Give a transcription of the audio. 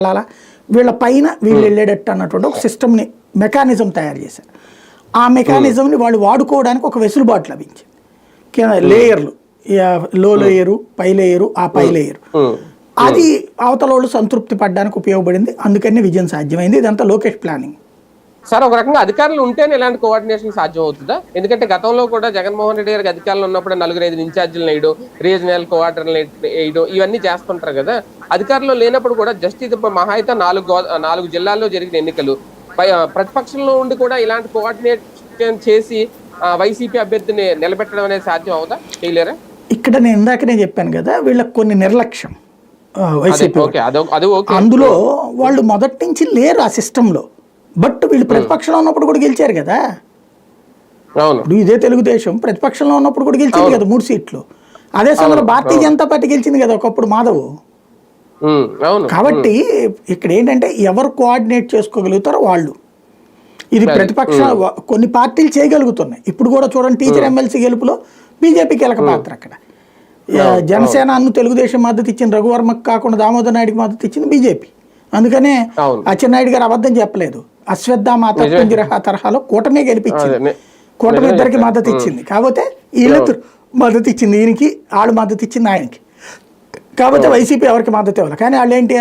వెళ్ళాలా, వీళ్ళ పైన వీళ్ళు వెళ్ళేటట్టు అన్నటువంటి ఒక సిస్టమ్ని మెకానిజం తయారు చేశారు. ఆ మెకానిజంని వాళ్ళు వాడుకోవడానికి ఒక వెసులుబాటు లభించింది. లేయర్లు, లో లేయరు, పై లేయరు, ఆ పై లేయరు, అది అవతల వాళ్ళు సంతృప్తి పడడానికి ఉపయోగపడింది. అందుకని విజయం సాధ్యమైంది. ఇదంతా లోకేష్ ప్లానింగ్. సార్, ఒక రకంగా అధికారులు ఉంటేనే ఇలాంటి కోఆర్డినేషన్ సాధ్యం అవుతుందా? ఎందుకంటే గతంలో కూడా జగన్మోహన్ రెడ్డి గారికి అధికారులు ఉన్నప్పుడు 4-5 ఇన్ఛార్జీలు వేయడం, రీజనల్ కోఆర్డినేటర్లు వేయడం, ఇవన్నీ చేస్తుంటారు కదా. అధికారులు లేనప్పుడు కూడా జస్ట్ ఇది మహా అయితే 4 జిల్లాల్లో జరిగిన ఎన్నికలు, ప్రతిపక్షంలో ఉండి కూడా ఇలాంటి కోఆర్డినేషన్ చేసి వైసీపీ అభ్యర్థిని నిలబెట్టడం అనేది సాధ్యం అవుదా? చేయలేరా? ఇక్కడ నేను ఇందాకనే చెప్పాను కదా, వీళ్ళకి కొన్ని నిర్లక్ష్యం వైసీపీ. అందులో వాళ్ళు మొదటి నుంచి లేరు ఆ సిస్టంలో. బట్ వీళ్ళు ప్రతిపక్షంలో ఉన్నప్పుడు కూడా గెలిచారు కదా. ఇప్పుడు ఇదే తెలుగుదేశం ప్రతిపక్షంలో ఉన్నప్పుడు కూడా గెలిచింది కదా 3 సీట్లు. అదే సమయంలో భారతీయ జనతా పార్టీ గెలిచింది కదా ఒకప్పుడు మాధవ్. కాబట్టి ఇక్కడ ఏంటంటే ఎవరు కోఆర్డినేట్ చేసుకోగలుగుతారో వాళ్ళు. ఇది ప్రతిపక్ష కొన్ని పార్టీలు చేయగలుగుతున్నాయి. ఇప్పుడు కూడా చూడండి, టీచర్ ఎమ్మెల్సీ గెలుపులో బీజేపీ కీలక పాత్ర. అక్కడ జనసేన తెలుగుదేశం మద్దతు ఇచ్చింది, రఘువర్మకు కాకుండా దామోదర్ నాయుడికి మద్దతు ఇచ్చింది బీజేపీ. అందుకనే అచ్చెన్నాయుడు గారు అబద్ధం చెప్పలేదు. అశ్వత్థామ తరహాలో కూటమి గెలిపించింది. కూటమి ఇద్దరికి మద్దతు ఇచ్చింది. కాకపోతే వీళ్ళతో మద్దతు ఇచ్చింది ఈయనకి, వాళ్ళు మద్దతు ఇచ్చింది ఆయనకి. కాకపోతే వైసీపీ ఎవరికి మద్దతు ఇవ్వాలి. కానీ వాళ్ళు ఏంటి,